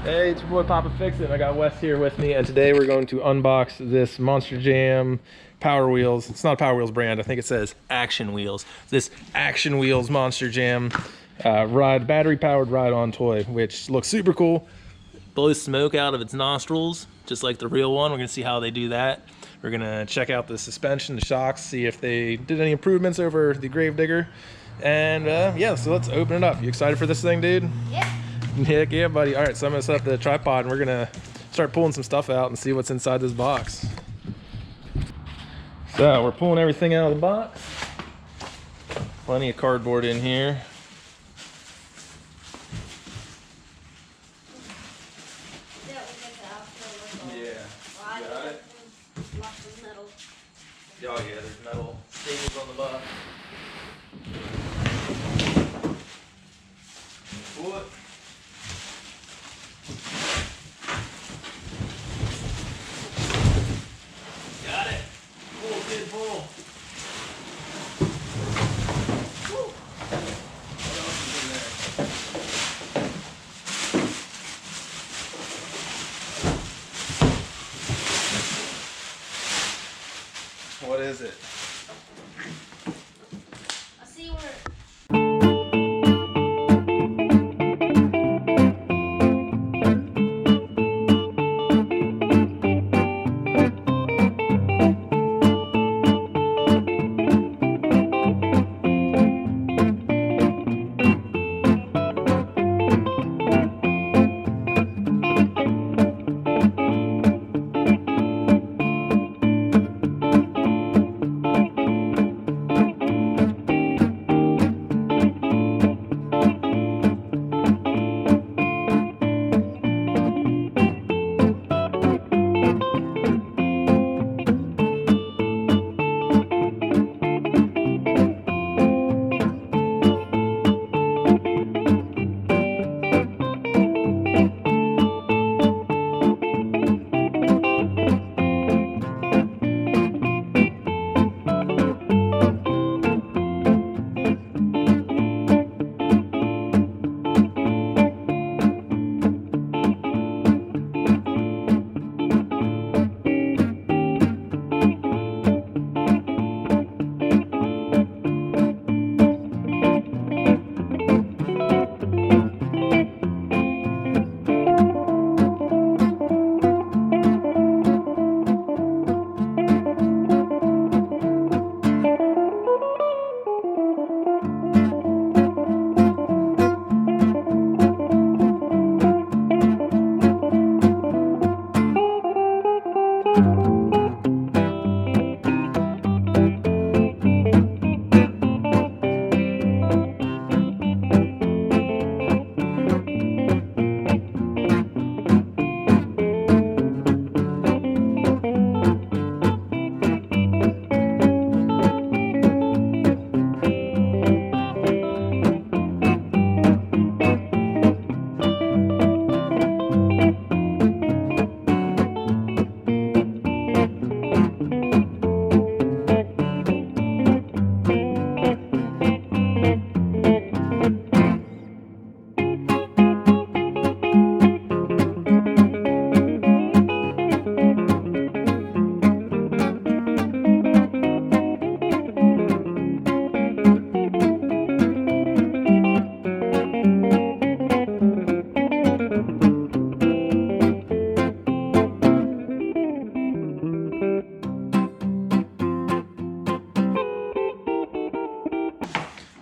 Hey, it's your boy Papa Fix It. I got Wes here with me, and today we're going to unbox this Monster Jam Power Wheels. It's not a Power Wheels brand. I think it says Action Wheels. This Action Wheels Monster Jam battery-powered ride-on toy, which looks super cool. Blows smoke out of its nostrils, just like the real one. We're gonna see how they do that. We're gonna check out the suspension, the shocks, see if they did any improvements over the Gravedigger. And yeah, so let's open it up. You excited for this thing, dude? Yeah. Heck yeah, buddy. All right, so I'm gonna set up the tripod and we're gonna start pulling some stuff out and see what's inside this box. So we're pulling everything out of the box. Plenty of cardboard in here. Yeah, got it. Lots of metal. Oh yeah, there's metal staples on the box. Pull it. Got it. Pull, kid, pull. Woo. What else is in there? What is it? I see where.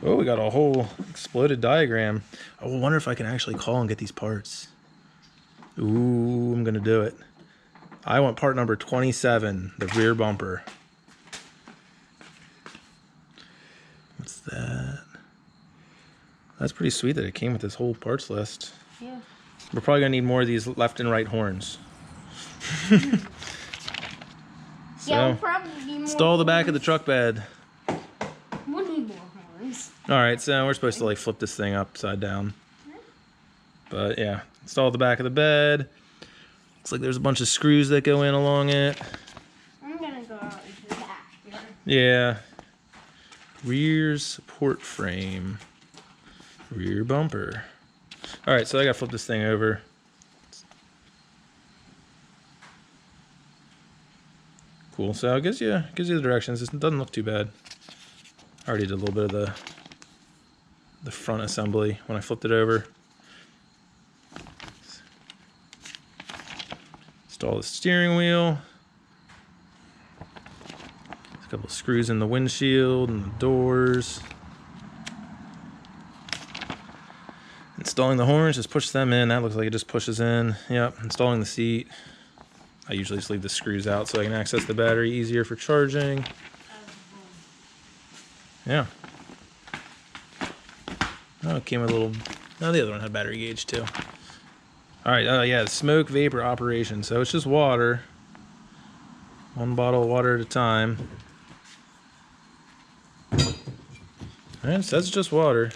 Oh, we got a whole exploded diagram. I wonder if I can actually call and get these parts. Ooh, I'm gonna do it. I want part number 27, the rear bumper. What's that? That's pretty sweet that it came with this whole parts list. Yeah. We're probably gonna need more of these left and right horns. So, Yeah, we'll probably need more. install the back of the truck bed. We'll need more horns. All right, so we're supposed to like flip this thing upside down. But yeah, install the back of the bed. Looks like there's a bunch of screws that go in along it. I'm gonna go out into the back here. Yeah. Rear support frame. Rear bumper. All right, so I gotta flip this thing over. cool. So it gives you the directions. It doesn't look too bad. I already did a little bit of the front assembly when I flipped it over. Install the steering wheel. There's a couple of screws in the windshield and the doors. Installing the horns, just push them in. That looks like it just pushes in. Yep, installing the seat. I usually just leave the screws out so I can access the battery easier for charging. Yeah. Oh, it came with a little... No, the other one had battery gauge too. Alright, yeah, smoke vapor operation. So it's just water. One bottle of water at a time. And it says it's just water.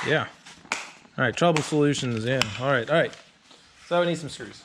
Yeah. Alright, trouble solutions, yeah. Alright. So we need some screws.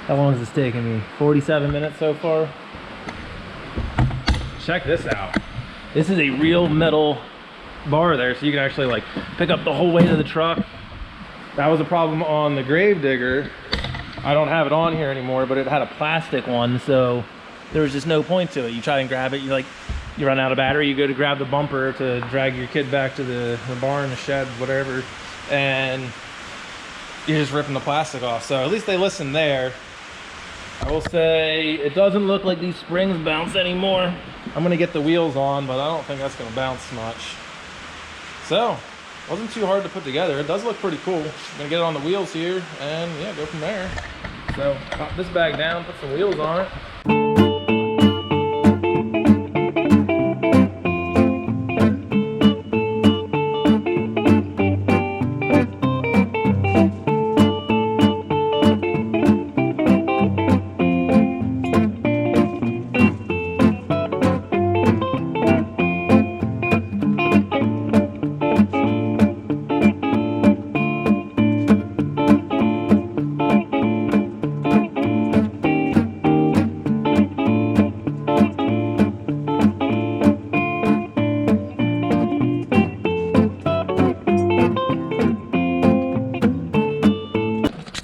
How long is this taking me? 47 minutes so far. Check this out. This is a real metal bar there, so you can actually like pick up the whole weight of the truck. That was a problem on the Gravedigger. I don't have it on here anymore, but it had a plastic one, so there was just no point to it. You try and grab it, you run out of battery, you go to grab the bumper to drag your kid back to the barn, the shed, whatever, and you're just ripping the plastic off. So at least they listened there. I will say it doesn't look like these springs bounce anymore. I'm gonna get the wheels on, but I don't think that's gonna bounce much. So, wasn't too hard to put together. It does look pretty cool. I'm gonna get it on the wheels here and yeah, go from there. So, pop this bag down, put some wheels on it.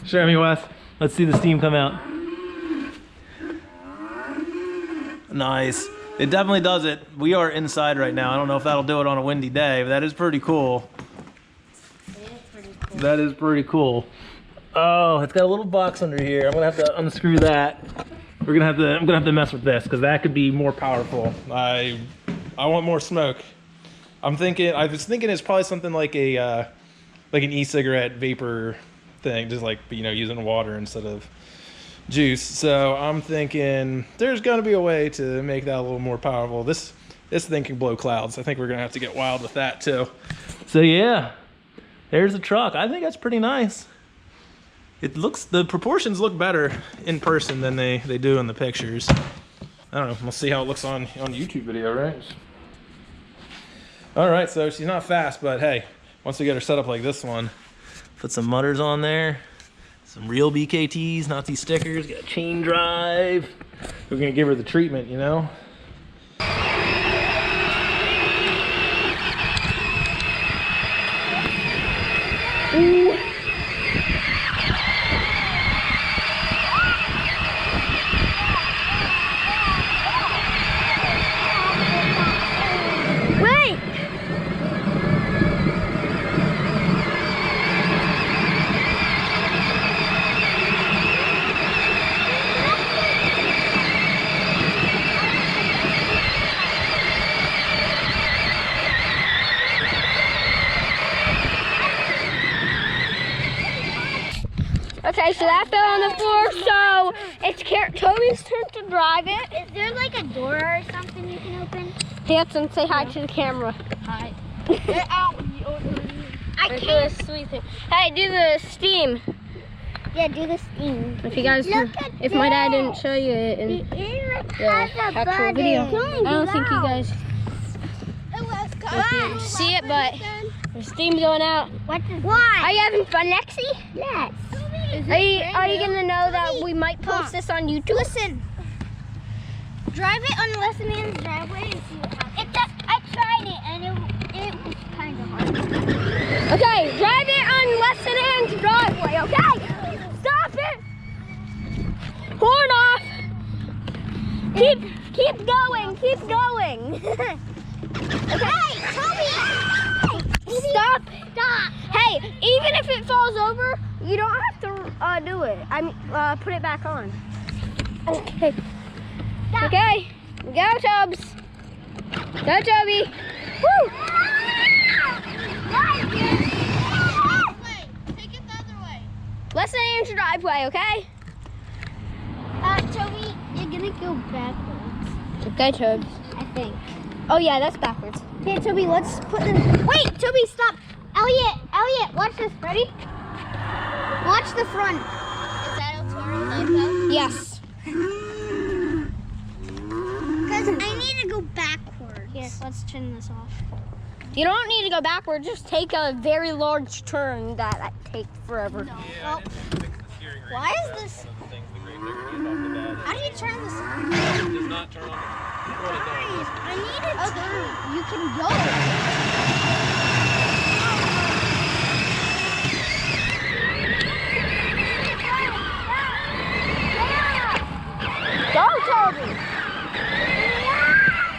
Show me, Wes. Let's see the steam come out. Nice. It definitely does it. We are inside right now. I don't know if that'll do it on a windy day, but that is pretty cool. It is pretty cool. That is pretty cool. Oh, it's got a little box under here. I'm gonna have to unscrew that. I'm gonna have to mess with this because that could be more powerful. I want more smoke. I was thinking it's probably something like an e-cigarette vapor thing, just like, you know, using water instead of juice. So I'm thinking there's gonna be a way to make that a little more powerful. This thing can blow clouds. I think we're gonna have to get wild with that too. So yeah, there's the truck. I think that's pretty nice. The proportions look better in person than they do in the pictures. I don't know, we'll see how it looks on YouTube video, right? All right, so she's not fast, but hey, once we get her set up like this one, put some mutters on there. Some real BKTs, not these stickers. Got a chain drive. We're gonna give her the treatment, you know? Ooh. Wait! Okay, so that fell on the floor, so it's Toby's turn to drive it. Is there like a door or something you can open? Hanson, say hi to the camera. Hi. Get out. I Do a can't. sweet thing. Hey, do the steam. Yeah, do the steam. If you guys, if my dad didn't show you it in the actual video, I don't think you guys can see it, but the steam's going out. Why? Are you having fun, Lexi? Yes. Are you gonna know that we might post this on YouTube? Listen. Drive it on Lesson Man's driveway and see what happens. I tried it and it was kind of hard. Okay, drive it on Lesson Ann's driveway, okay? Stop it! Horn off! Keep going, keep going. Hey, Toby! Stop! Stop! Hey, even if it falls over, you don't have to do it. I mean, put it back on. Okay. Stop. Okay, go, Tobes. Go, Toby. Woo! Take it the other way. Lesson Ann's driveway, okay? Toby, you're gonna go backwards. Okay, Tobes. I think. Oh yeah, that's backwards. Okay, Toby, let's put them. Wait, Toby, stop. Elliot, watch this. Ready? Watch the front. Is that a Toro Loco? Yes. Because I need to go backwards. Here, let's turn this off. You don't need to go backwards, just take a very large turn that takes forever. No. Well, why is this? How do you turn this on? Does not turn on. Guys, I need a turn. You can go. Go, Toby!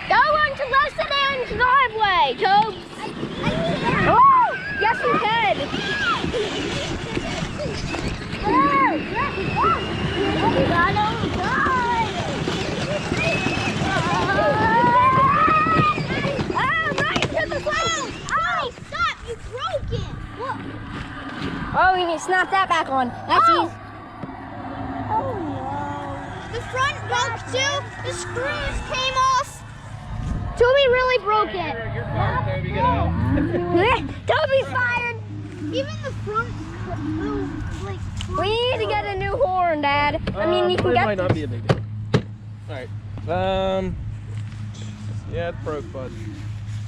Go onto Lesson Ann's driveway, Tobes! Oh, yes you can! Right to the front! Oh, stop! You broke it. Look. Oh, we need to snap that back on. That's easy. Oh no. The front broke too. The screws came off. Toby really broke it. You're fired, Toby. Get out. Toby's fired. Even the front like. We need to get a new horn, Dad. I mean, you can it get. might not be a big deal. All right. Yeah, it broke, bud.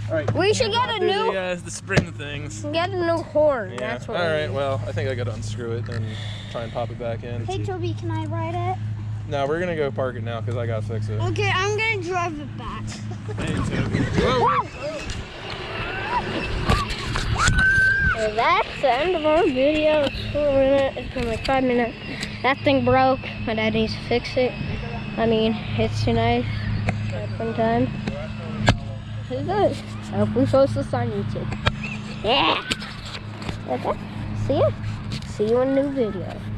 All right. We should get a new. The spring things. Get a new horn. Yeah. That's what. All we right. need. Well, I think I gotta unscrew it and try and pop it back in. Hey Toby, can I ride it? No, we're gonna go park it now because I gotta fix it. Okay, I'm gonna drive it back. Hey, Toby. Whoa. So that's the end of our video. minute. It's been like 5 minutes. That thing broke. My dad needs to fix it. I mean, it's too nice. Had a fun time. Who's this? I hope we post this on YouTube. Yeah. Okay. See ya. See you in a new video.